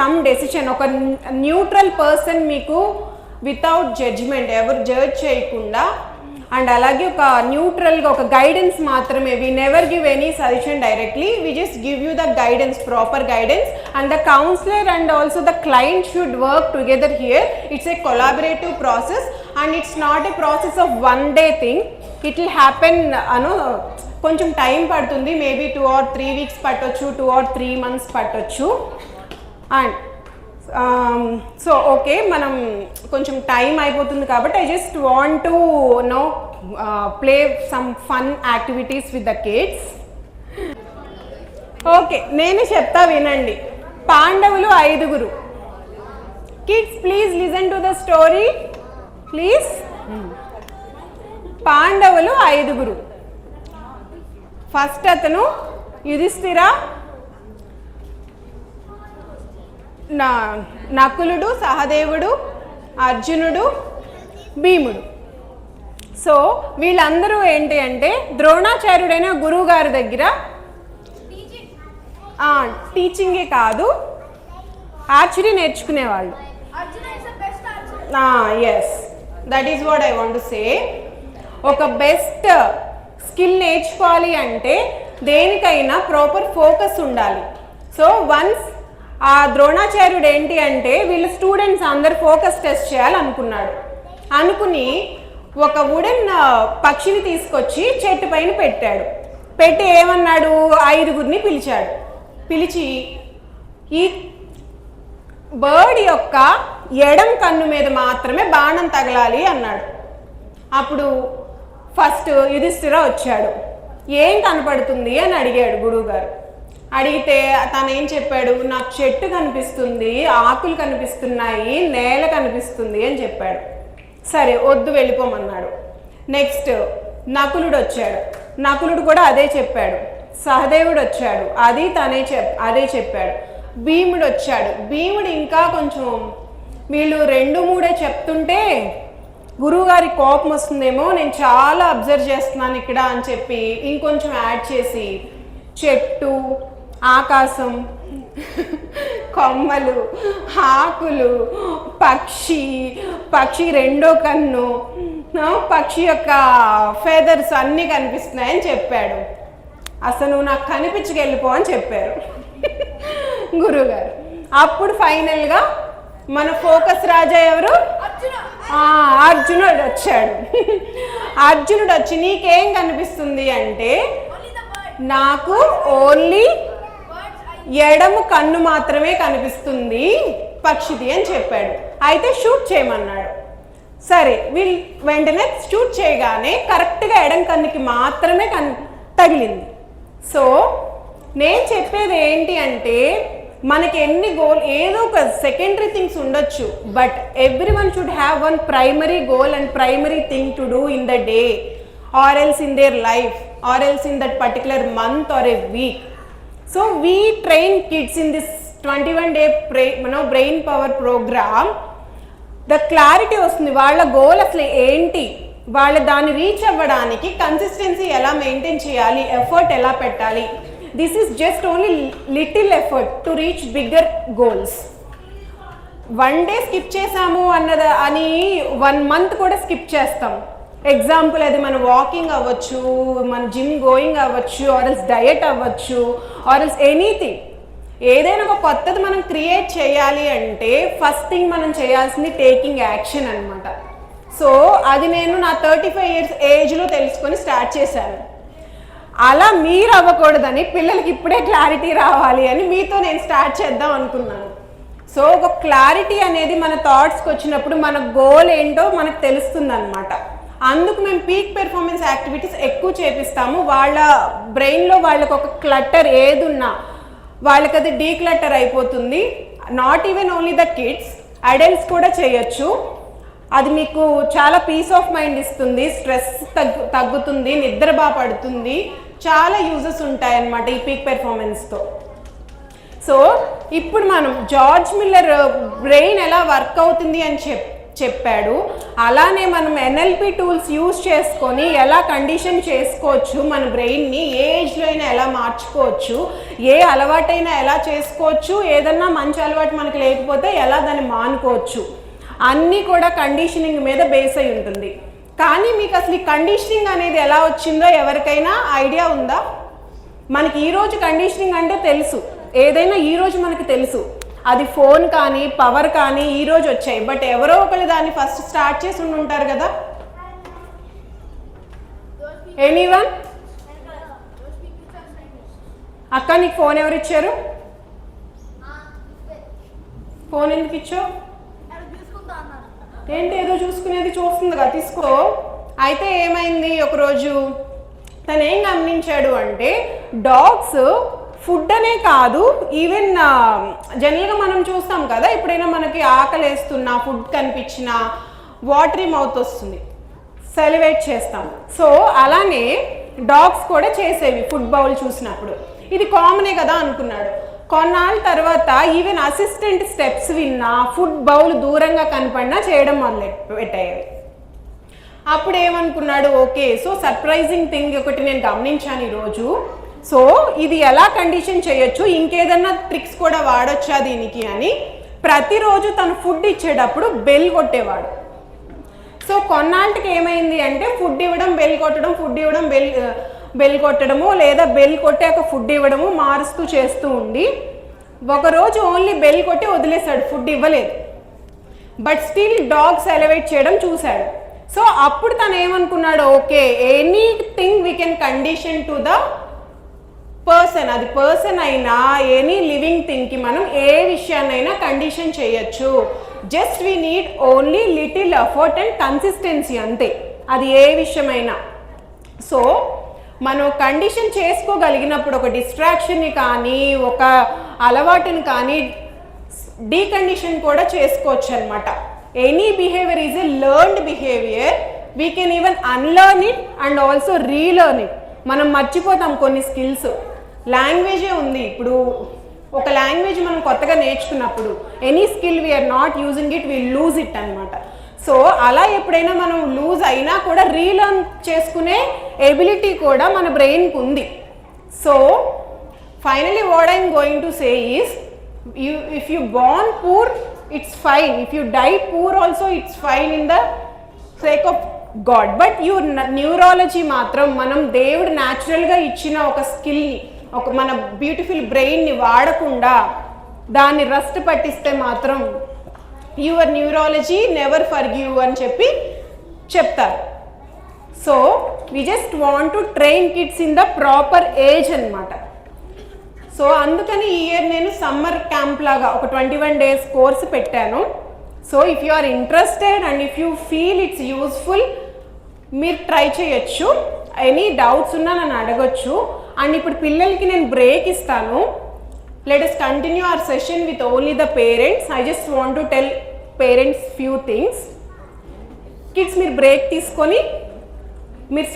Some decision, ఒక neutral person మీకు without judgement, ఎవరు జడ్జ్ చేయకుండా, అండ్ అలాగే ఒక న్యూట్రల్గా ఒక గైడెన్స్ మాత్రమే. We never give any suggestion directly, we just give you the guidance, proper guidance, and the counsellor and also the client should work together here. It's a collaborative process and it's not a process of one day thing. It will happen కొంచెం time పడుతుంది, maybe 2 or 3 weeks పట్టొచ్చు, 2 or 3 months పట్టొచ్చు. And so okay, మనం కొంచెం time అయిపోతుంది కాబట్టి I just want to play some fun activities with the kids. Okay, నేను చెప్తా వినండి. పాండవులు 5. Kids please listen to the story please. పాండవులు 5. ఫస్ట్ అతను యుధిష్ఠిర, నకులుడు, సహదేవుడు, అర్జునుడు, భీముడు. సో వీళ్ళందరూ ఏంటి అంటే ద్రోణాచార్యుడైన గురువు గారి దగ్గర టీచింగే కాదు, ఆర్చరీ నేర్చుకునేవాళ్ళు. Yes, that is what I want to say. ఒక బెస్ట్ స్కిల్ నేర్చుకోవాలి అంటే దేనికైనా ప్రాపర్ ఫోకస్ ఉండాలి. సో వన్స్ ఆ ద్రోణాచార్యుడు ఏంటి అంటే వీళ్ళ స్టూడెంట్స్ అందరు ఫోకస్ టెస్ట్ చేయాలనుకున్నాడు. అనుకుని ఒక వుడెన్ పక్షిని తీసుకొచ్చి చెట్టు పైన పెట్టాడు. పెట్టి ఏమన్నాడు, 5 పిలిచాడు. పిలిచి ఈ బర్డ్ యొక్క ఎడం కన్ను మీద మాత్రమే బాణం తగలాలి అన్నాడు. అప్పుడు ఫస్ట్ యుధిష్ఠిర వచ్చాడు. ఏం కనపడుతుంది అని అడిగాడు గురువుగారు. అడిగితే తను ఏం చెప్పాడు, నాకు చెట్టు కనిపిస్తుంది, ఆకులు కనిపిస్తున్నాయి, నేల కనిపిస్తుంది అని చెప్పాడు. సరే వద్దు, వెళ్ళిపోమన్నాడు. నెక్స్ట్ నకులుడు వచ్చాడు. నకులుడు కూడా అదే చెప్పాడు. సహదేవుడు వచ్చాడు, అదే చెప్పాడు. భీముడు వచ్చాడు. భీముడు ఇంకా కొంచెం వీళ్ళు 2-3 చెప్తుంటే గురువుగారి కోపం వస్తుందేమో, నేను చాలా అబ్జర్వ్ చేస్తున్నాను ఇక్కడ అని చెప్పి ఇంకొంచెం యాడ్ చేసి చెట్టు, ఆకాశం, కొమ్మలు, ఆకులు, పక్షి రెండో కన్ను, పక్షి యొక్క ఫెదర్స్ అన్నీ కనిపిస్తున్నాయని చెప్పాడు. అసలు నాకు కనిపించగెళ్ళిపో అని చెప్పారు గురువుగారు. అప్పుడు ఫైనల్గా మన ఫోకస్ రాజా ఎవరు, అర్జునుడు వచ్చాడు. అర్జునుడు వచ్చి నీకేం కనిపిస్తుంది అంటే నాకు ఓన్లీ ఎడము కన్ను మాత్రమే కనిపిస్తుంది పక్షిది అని చెప్పాడు. అయితే షూట్ చేయమన్నాడు. సరే వీళ్ళు వెంటనే షూట్ చేయగానే కరెక్ట్గా ఎడం కన్నుకి మాత్రమే తగిలింది. సో నేను చెప్పేది ఏంటి అంటే మనకి ఎన్ని గోల్, ఏదో ఒక సెకండరీ థింగ్స్ ఉండొచ్చు, but every one should have one primary goal and primary thing to do in the day or else in their life or else in that particular month or a week. So we train kids in this 21-day brain power program. The clarity వస్తుంది, వాళ్ళ goal అసలు ఏంటి, వాళ్ళ దాన్ని reach అవ్వడానికి consistency ఎలా maintain చేయాలి, effort ఎలా పెట్టాలి. This is just only little effort to reach bigger goals. 1 day skip చేసాము అని 1 month కూడా స్కిప్ చేస్తాం. ఎగ్జాంపుల్ అది మన వాకింగ్ అవ్వచ్చు, మన జిమ్ గోయింగ్ అవ్వచ్చు, ఆర్ఎల్స్ డయట్ అవ్వచ్చు, ఆర్ఎల్స్ ఎనీథింగ్. ఏదైనా ఒక కొత్తది మనం క్రియేట్ చేయాలి అంటే ఫస్ట్ థింగ్ మనం చేయాల్సింది టేకింగ్ యాక్షన్ అనమాట. సో అది నేను నా 35 years ఏజ్లో తెలుసుకొని స్టార్ట్ చేశాను. అలా మీరు అవ్వకూడదని, పిల్లలకి ఇప్పుడే క్లారిటీ రావాలి అని మీతో నేను స్టార్ట్ చేద్దాం అనుకున్నాను. సో ఒక క్లారిటీ అనేది మన థాట్స్కి వచ్చినప్పుడు మన గోల్ ఏంటో మనకు తెలుస్తుంది అనమాట. అందుకు మేము పీక్ పెర్ఫార్మెన్స్ యాక్టివిటీస్ ఎక్కువ చేపిస్తాము. వాళ్ళ బ్రెయిన్లో వాళ్ళకు ఒక క్లటర్ ఏదున్నా వాళ్ళకి అది డీక్లటర్ అయిపోతుంది. Not even only the kids, adults కూడా చేయొచ్చు. అది మీకు చాలా పీస్ ఆఫ్ మైండ్ ఇస్తుంది, స్ట్రెస్ తగ్గుతుంది, నిద్ర బాగా పడుతుంది, చాలా యూజెస్ ఉంటాయన్నమాట ఈ పీక్ పెర్ఫార్మెన్స్తో. సో ఇప్పుడు మనం జార్జ్ మిల్లర్ బ్రెయిన్ ఎలా వర్క్ అవుతుంది అని చెప్పాడు. అలానే మనం NLP టూల్స్ యూజ్ చేసుకొని ఎలా కండిషన్ చేసుకోవచ్చు మన బ్రెయిన్ని, ఏ ఏజ్లో అయినా ఎలా మార్చుకోవచ్చు, ఏ అలవాటైనా ఎలా చేసుకోవచ్చు, ఏదన్నా మంచి అలవాటు మనకు లేకపోతే ఎలా దాన్ని మానుకోవచ్చు, అన్నీ కూడా కండిషనింగ్ మీద బేస్ అయి ఉంటుంది. కానీ మీకు అసలు ఈ కండిషనింగ్ అనేది ఎలా వచ్చిందో ఎవరికైనా ఐడియా ఉందా? మనకి ఈరోజు కండిషనింగ్ అంటే తెలుసు, ఏదైనా ఈరోజు మనకు తెలుసు, అది ఫోన్ కానీ పవర్ కానీ ఈరోజు వచ్చాయి. బట్ ఎవరో ఒకరు దాన్ని ఫస్ట్ స్టార్ట్ చేసి ఉంటారు కదా. ఎనీవన్? అక్క నీకు ఫోన్ ఎవరు ఇచ్చారు? ఫోన్ ఎందుకు ఇచ్చావు? ఏంటి ఏదో చూసుకునేది చూస్తుంది కదా, తీసుకో. అయితే ఏమైంది, ఒకరోజు తను ఏం గమనించాడు అంటే డాగ్స్ ఫుడ్ అనే కాదు, ఈవెన్ జనరల్గా మనం చూస్తాం కదా, ఎప్పుడైనా మనకి ఆకలి వేస్తున్నా, ఫుడ్ కనిపించినా వాటరీ మౌత్ వస్తుంది, సెలివేట్ చేస్తాం. సో అలానే డాగ్స్ కూడా చేసేవి ఫుడ్ బౌల్ చూసినప్పుడు. ఇది కామనే కదా అనుకున్నాడు. కొన్నాళ్ళ తర్వాత ఈవెన్ అసిస్టెంట్ స్టెప్స్ విన్నా, ఫుడ్ బౌల్ దూరంగా కనపడినా చేయడం మొదలుపెట్టాయి. అప్పుడు ఏమనుకున్నాడు, ఓకే సో సర్ప్రైజింగ్ థింగ్ ఒకటి నేను గమనించాను ఈరోజు. సో ఇది ఎలా కండిషన్ చేయొచ్చు, ఇంకేదన్నా ట్రిక్స్ కూడా వాడొచ్చా దీనికి అని ప్రతిరోజు తను ఫుడ్ ఇచ్చేటప్పుడు బెల్ కొట్టేవాడు. సో కొన్నాళ్ళకి ఏమైంది అంటే ఫుడ్ ఇవ్వడం, బెల్ కొట్టడం, ఫుడ్ ఇవ్వడం, బెల్ కొట్టడము, లేదా బెల్ కొట్టాక ఫుడ్ ఇవ్వడము మారుస్తూ చేస్తూ ఉండి ఒకరోజు ఓన్లీ బెల్ కొట్టి వదిలేశాడు, ఫుడ్ ఇవ్వలేదు. బట్ స్టిల్ డాగ్ సెలవేట్ చేయడం చూశాడు. సో అప్పుడు తను ఏమనుకున్నాడు, okay anything we can condition to the person. అది పర్సన్ అయినా ఎనీ లివింగ్ థింగ్కి మనం ఏ విషయాన్నైనా కండిషన్ చేయొచ్చు. Just we need only little effort and consistency, అంతే, అది ఏ విషయమైనా. సో మనం కండిషన్ చేసుకోగలిగినప్పుడు ఒక డిస్ట్రాక్షన్ని కానీ ఒక అలవాటుని కానీ డీకండిషన్ కూడా చేసుకోవచ్చు అనమాట. Any behaviour is a learned behaviour. We can even unlearn it and also relearn it. మనం మర్చిపోతాం కొన్ని స్కిల్స్. లాంగ్వేజే ఉంది, ఇప్పుడు ఒక లాంగ్వేజ్ మనం కొత్తగా నేర్చుకున్నప్పుడు any skill we are not using it, we lose it అనమాట. సో అలా ఎప్పుడైనా మనం లూజ్ అయినా కూడా రీలర్న్ చేసుకునే ఎబిలిటీ కూడా మన బ్రెయిన్కి ఉంది. So finally what I'm going to say is, if you born poor it's fine, if you die poor also it's fine in the sake of God. but your neurology మాత్రం మనం దేవుడు న్యాచురల్గా ఇచ్చిన ఒక స్కిల్ని, ఒక మన బ్యూటిఫుల్ బ్రెయిన్ని వాడకుండా దాన్ని రస్ట్ పట్టిస్తే మాత్రం యువర్ న్యూరాలజీ నెవర్ ఫర్గివ్ అని చెప్పి చెప్తారు. So we just want to train kids in the proper age అనమాట. సో అందుకని ఈ ఇయర్ నేను సమ్మర్ క్యాంప్ లాగా ఒక 21 days కోర్స్ పెట్టాను. So if you are interested and if you feel it's useful మీరు ట్రై చేయొచ్చు. ఎనీ డౌట్స్ ఉన్నా నన్ను అడగొచ్చు. అండ్ ఇప్పుడు పిల్లలకి నేను బ్రేక్ ఇస్తాను. Let us continue our session with only the parents. I just want to tell parents few things. Kids మీరు బ్రేక్ తీసుకొని మీరు